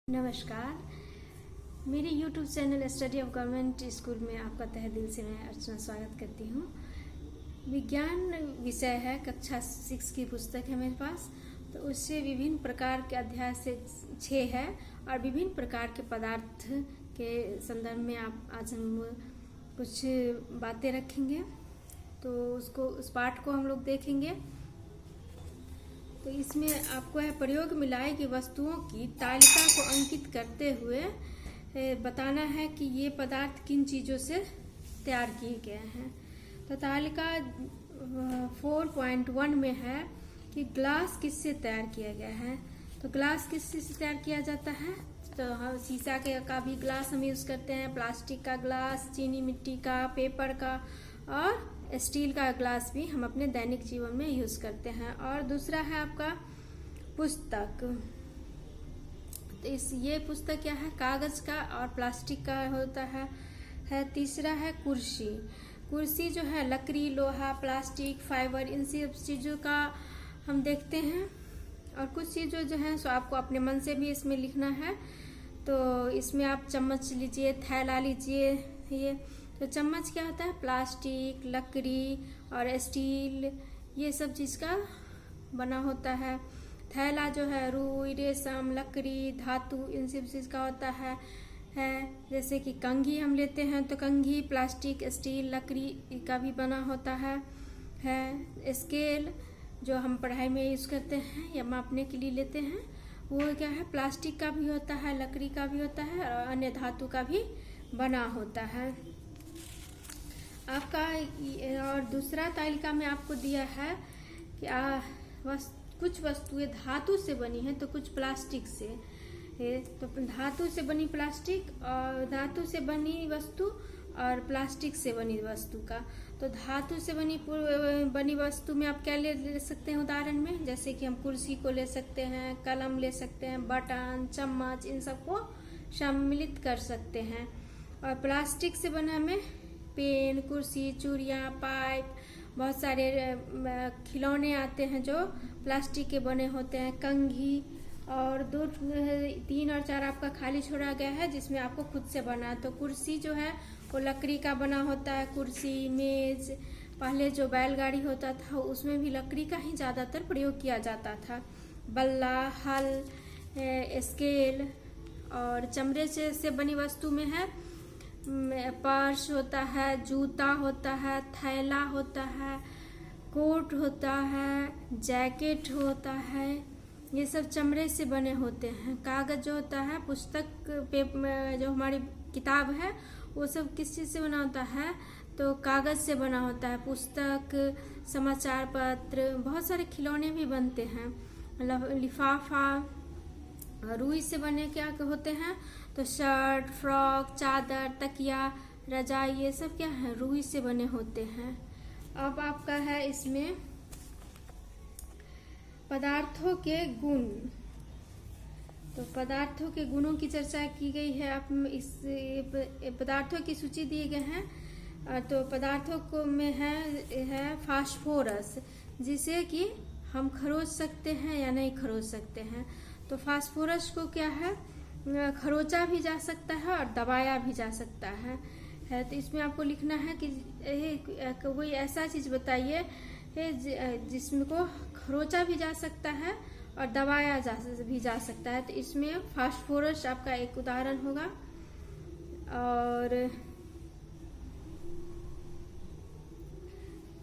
नमस्कार। मेरे YouTube channel study of government school में आपका तहे दिल से मैं अर्चना स्वागत करती हूँ। विज्ञान विषय है, कक्षा 6 की पुस्तक है मेरे पास। तो उससे विभिन्न प्रकार के अध्याय से 6 है और विभिन्न प्रकार के पदार्थ के संदर्भ में आज हम कुछ बातें रखेंगे। तो उस पाठ को हम लोग देखेंगे। तो इसमें आपको है प्रयोग मिला है कि वस्तुओं की तालिका को अंकित करते हुए बताना है कि ये पदार्थ किन चीज़ों से तैयार किए गए हैं। तो तालिका 4.1 में है कि ग्लास किससे तैयार किया गया है। तो ग्लास किससे तैयार किया जाता है। तो हम शीशा का भी ग्लास हम यूज़ करते हैं, प्लास्टिक का ग्लास, चीनी मिट्टी का, पेपर का और स्टील का ग्लास भी हम अपने दैनिक जीवन में यूज़ करते हैं। और दूसरा है आपका पुस्तक। तो ये पुस्तक क्या है, कागज़ का और प्लास्टिक का होता है। तीसरा है कुर्सी। कुर्सी जो है लकड़ी, लोहा, प्लास्टिक, फाइबर, इन सब चीज़ों का हम देखते हैं। और कुछ चीज़ों जो है सो आपको अपने मन से भी इसमें लिखना है। तो इसमें आप चम्मच लीजिए, थैला लीजिए। ये तो चम्मच क्या होता है, प्लास्टिक, लकड़ी और स्टील, ये सब चीज़ का बना होता है। थैला जो है रुई, रेशम, लकड़ी, धातु, इन सब चीज़ का होता है। जैसे कि कंघी हम लेते हैं तो कंघी प्लास्टिक, स्टील, लकड़ी का भी बना होता है। स्केल जो हम पढ़ाई में यूज़ करते हैं या मापने के लिए लेते हैं, वो क्या है, प्लास्टिक का भी होता है, लकड़ी का भी होता है और अन्य धातु का भी बना होता है आपका। और दूसरा तालिका में आपको दिया है कि कुछ वस्तुएं धातु से बनी है तो कुछ प्लास्टिक से। तो धातु से बनी प्लास्टिक और धातु से बनी वस्तु और प्लास्टिक से बनी वस्तु का। तो धातु से बनी वस्तु में आप क्या ले सकते हैं उदाहरण में, जैसे कि हम कुर्सी को ले सकते हैं, कलम ले सकते हैं, बटन, चम्मच, इन सबको सम्मिलित कर सकते हैं। और प्लास्टिक से बना में पेन, कुर्सी, चूड़ियाँ, पाइप, बहुत सारे खिलौने आते हैं जो प्लास्टिक के बने होते हैं, कंघी। और 2, 3 और 4 आपका खाली छोड़ा गया है जिसमें आपको खुद से बना। तो कुर्सी जो है वो लकड़ी का बना होता है। कुर्सी, मेज, पहले जो बैलगाड़ी होता था उसमें भी लकड़ी का ही ज़्यादातर प्रयोग किया जाता था। बल्ला, हल, स्केल। और चमड़े से बनी वस्तु में है पर्स होता है, जूता होता है, थैला होता है, कोट होता है, जैकेट होता है। ये सब चमड़े से बने होते हैं। कागज़ जो होता है, पुस्तक जो हमारी किताब है वो सब किस चीज़ से बना होता है, तो कागज़ से बना होता है। पुस्तक, समाचार पत्र, बहुत सारे खिलौने भी बनते हैं। लिफाफा रुई से बने क्या होते हैं, तो शर्ट, फ्रॉक, चादर, तकिया, रजाई, ये सब क्या है, रुई से बने होते हैं। अब आपका है इसमें पदार्थों के गुण। तो पदार्थों के गुणों की चर्चा की गई है। आप इस पदार्थों की सूची दिए गए हैं। तो पदार्थों को में है फास्फोरस, जिसे कि हम खरोच सकते हैं या नहीं खरोच सकते हैं। तो फास्फोरस को क्या है, खरोचा भी जा सकता है और दबाया भी जा सकता है। तो इसमें आपको लिखना है कि कोई ऐसा चीज़ बताइए जिसमें को खरोचा भी जा सकता है और दबाया भी जा सकता है। तो इसमें फास्फोरस आपका एक उदाहरण होगा। और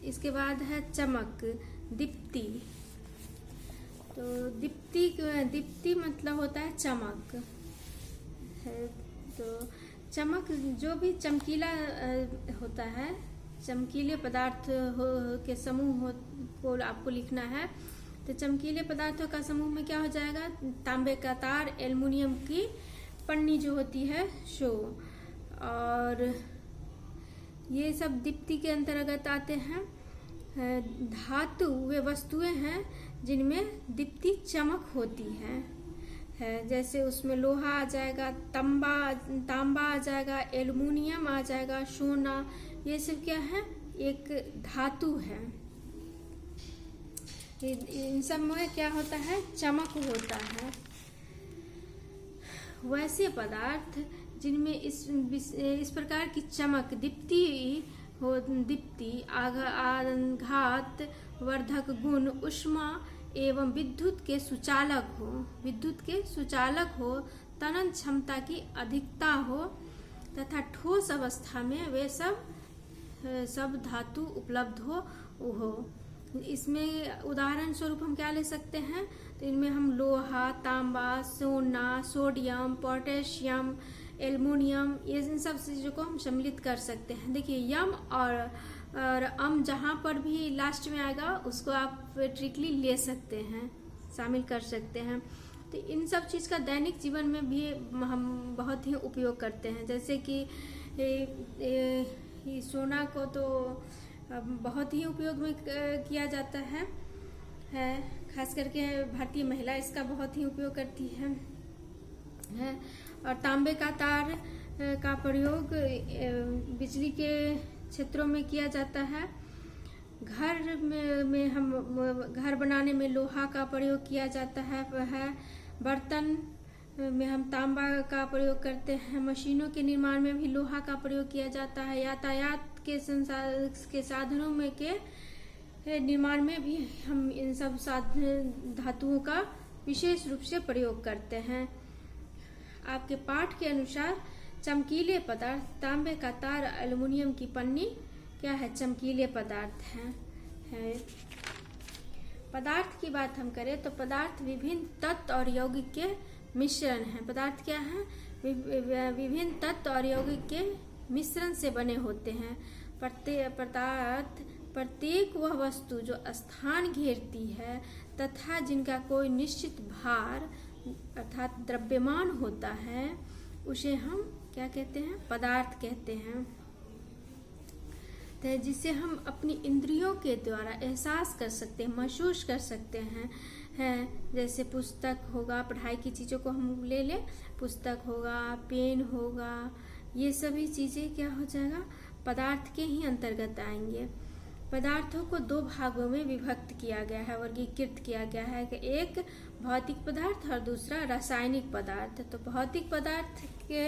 इसके बाद है चमक, दीप्ति। तो दीप्ति मतलब होता है चमक है। तो चमक जो भी चमकीला होता है, चमकीले पदार्थ के समूह को आपको लिखना है। तो चमकीले पदार्थों का समूह में क्या हो जाएगा, तांबे का तार, एल्युमिनियम की पन्नी जो होती है शो। और ये सब दीप्ति के अंतर्गत आते हैं। धातु वे वस्तुएं हैं जिनमें दीप्ति चमक होती है। जैसे उसमें लोहा आ जाएगा, तांबा आ जाएगा, एल्युमिनियम आ जाएगा, सोना, ये सब क्या है, एक धातु है। इन सब में क्या होता है, चमक होता है। वैसे पदार्थ जिनमें इस प्रकार की चमक, दीप्ति, आघात वर्धक गुण, ऊष्मा एवं विद्युत के सुचालक हो, तनन क्षमता की अधिकता हो तथा ठोस अवस्था में वे सब धातु उपलब्ध हो। इसमें उदाहरण स्वरूप हम क्या ले सकते हैं, तो इनमें हम लोहा, तांबा, सोना, सोडियम, पोटेशियम, एल्युमिनियम, ये इन सब चीजों को हम सम्मिलित कर सकते हैं। देखिए यम और अम जहाँ पर भी लास्ट में आएगा उसको आप ट्रिकली ले सकते हैं, शामिल कर सकते हैं। तो इन सब चीज का दैनिक जीवन में भी हम बहुत ही उपयोग करते हैं। जैसे कि सोना को तो बहुत ही उपयोग में किया जाता है, खास करके भारतीय महिला इसका बहुत ही उपयोग करती है। और तांबे का तार का प्रयोग बिजली के क्षेत्रों में किया जाता है। घर में हम घर बनाने में लोहा का प्रयोग किया जाता है। बर्तन में हम तांबा का प्रयोग करते हैं। मशीनों के निर्माण में भी लोहा का प्रयोग किया जाता है। यातायात के साधनों में के निर्माण में भी हम इन सब धातुओं का विशेष रूप से प्रयोग करते हैं। आपके पाठ के अनुसार चमकीले पदार्थ, तांबे का तार, एल्युमिनियम की पन्नी क्या है, चमकीले पदार्थ हैं। पदार्थ की बात हम करें तो पदार्थ विभिन्न तत्व और यौगिक के मिश्रण है। पदार्थ क्या है, विभिन्न तत्व और यौगिक के मिश्रण से बने होते हैं। प्रत्येक वह वस्तु जो स्थान घेरती है तथा जिनका कोई निश्चित भार अर्थात द्रव्यमान होता है, उसे हम क्या कहते हैं, पदार्थ कहते हैं। तो जिसे हम अपनी इंद्रियों के द्वारा एहसास कर सकते हैं, महसूस कर सकते हैं। जैसे पुस्तक होगा, पढ़ाई की चीजों को हम ले लें, पुस्तक होगा, पेन होगा, ये सभी चीजें क्या हो जाएगा, पदार्थ के ही अंतर्गत आएंगे। पदार्थों को दो भागों में विभक्त किया गया है, वर्गीकृत किया गया है कि एक भौतिक पदार्थ और दूसरा रासायनिक पदार्थ। तो भौतिक पदार्थ के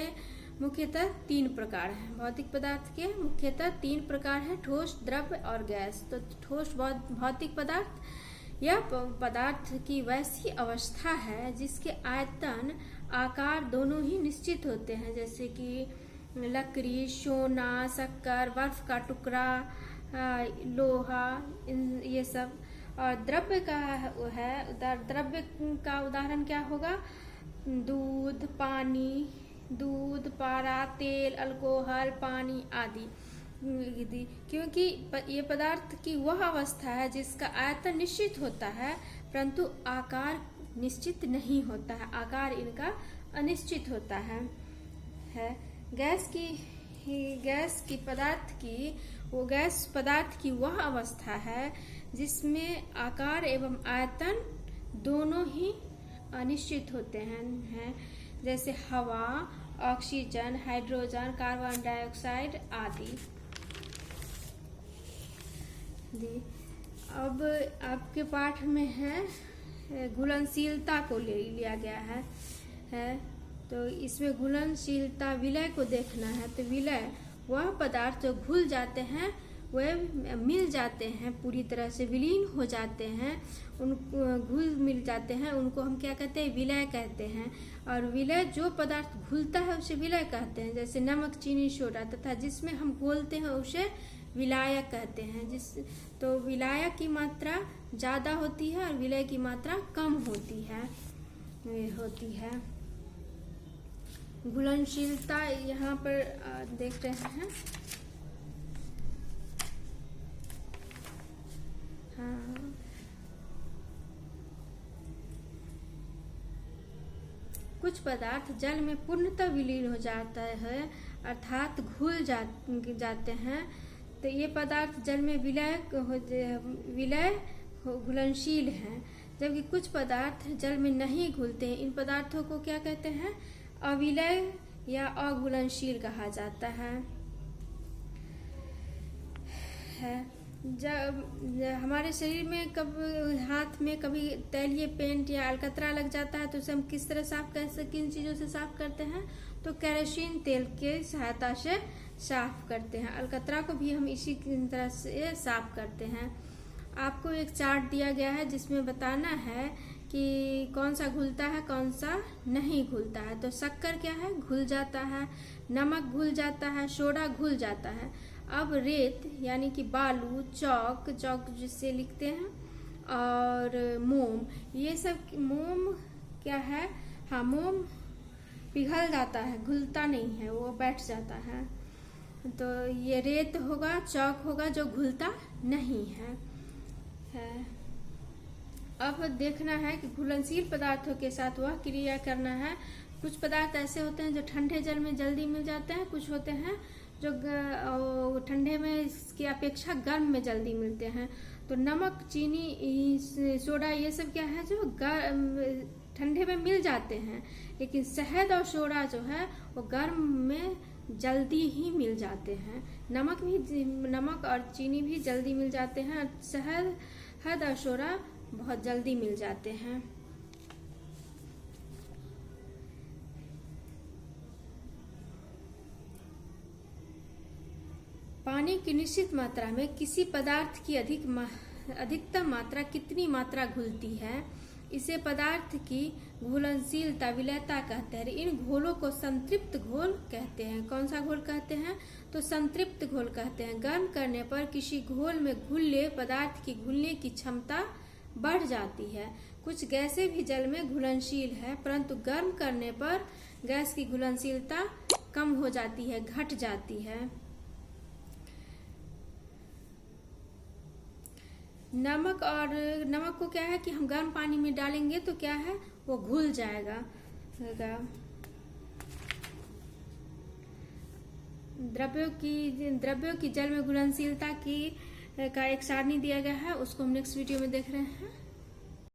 मुख्यतः 3 प्रकार हैं। भौतिक पदार्थ के मुख्यतः 3 प्रकार हैं, ठोस, द्रव्य और गैस। तो ठोस भौतिक पदार्थ यह पदार्थ की वैसी अवस्था है जिसके आयतन, आकार दोनों ही निश्चित होते हैं, जैसे कि लकड़ी, सोना, शक्कर, बर्फ का टुकड़ा, लोहा, ये सब। और द्रव्य का है, द्रव्य का उदाहरण क्या होगा, दूध, पानी, दूध, पारा, तेल, अल्कोहल, पानी आदि। क्योंकि ये पदार्थ की वह अवस्था है जिसका आयतन निश्चित होता है परंतु आकार निश्चित नहीं होता है, आकार इनका अनिश्चित होता है। गैस पदार्थ की वह अवस्था है जिसमें आकार एवं आयतन दोनों ही अनिश्चित होते हैं, जैसे हवा, ऑक्सीजन, हाइड्रोजन, कार्बन डाइऑक्साइड आदि। अब आपके पाठ में है घुलनशीलता को ले लिया गया है। तो इसमें घुलनशीलता, विलय को देखना है। तो विलय वह पदार्थ जो घुल जाते हैं, वह मिल जाते हैं, पूरी तरह से विलीन हो जाते हैं, घुल मिल जाते हैं, उनको हम क्या कहते हैं, विलय कहते हैं। और विलय जो पदार्थ घुलता है उसे विलय कहते हैं, जैसे नमक, चीनी, सोडा। तथा जिसमें हम घोलते हैं उसे विलायक कहते हैं। तो विलायक की मात्रा ज्यादा होती है और विलय की मात्रा कम होती है। घुलनशीलता यहाँ पर देख रहे हैं। हाँ, कुछ पदार्थ जल में पूर्णतः विलीन हो जाता है अर्थात घुल जाते हैं। तो ये पदार्थ जल में विलय घुलनशील हैं, जबकि कुछ पदार्थ जल में नहीं घुलते हैं। इन पदार्थों को क्या कहते हैं, अविलय या अघुलनशील कहा जाता है। जब हमारे शरीर में हाथ में कभी तैलीय पेंट या अलकतरा लग जाता है तो उसे हम किस तरह साफ कर किन चीजों से साफ करते हैं? तो केरोसिन तेल के सहायता से साफ करते हैं। अलकतरा को भी हम इसी तरह से साफ करते हैं। आपको एक चार्ट दिया गया है जिसमें बताना है कि कौन सा घुलता है कौन सा नहीं घुलता है। तो शक्कर क्या है? घुल जाता है। नमक घुल जाता है। सोडा घुल जाता है। अब रेत यानी कि बालू, चौक जिससे लिखते हैं, और मोम, ये सब मोम क्या है? हाँ, मोम पिघल जाता है, घुलता नहीं है, वो बैठ जाता है। तो ये रेत होगा, चौक होगा जो घुलता नहीं है। अब देखना है कि घुलनशील पदार्थों के साथ वह क्रिया करना है। कुछ पदार्थ ऐसे होते हैं जो ठंडे जल में जल्दी मिल जाते हैं, कुछ होते हैं जो ठंडे में इसकी अपेक्षा गर्म में जल्दी मिलते हैं। तो नमक, चीनी, सोडा ये सब क्या है जो ठंडे में मिल जाते हैं, लेकिन शहद और सोडा जो है वो गर्म में जल्दी ही मिल जाते हैं। नमक और चीनी भी जल्दी मिल जाते हैं, और शहद और सोडा बहुत जल्दी मिल जाते हैं। पानी की निश्चित मात्रा में किसी पदार्थ की अधिकतम मात्रा कितनी मात्रा घुलती है, इसे पदार्थ की घुलनशीलता, विलयता कहते हैं। इन घोलों को संतृप्त घोल कहते हैं। कौन सा घोल कहते हैं? तो संतृप्त घोल कहते हैं। गर्म करने पर किसी घोल में घुले पदार्थ की घुलने की क्षमता बढ़ जाती है। कुछ गैसें भी जल में घुलनशील है, परंतु गर्म करने पर गैस की घुलनशीलता कम हो जाती है, घट जाती है। नमक को क्या है कि हम गर्म पानी में डालेंगे तो क्या है, वो घुल जाएगा। द्रव्यों की जल में घुलनशीलता का एक सारणी दिया गया है, उसको हम नेक्स्ट वीडियो में देख रहे हैं।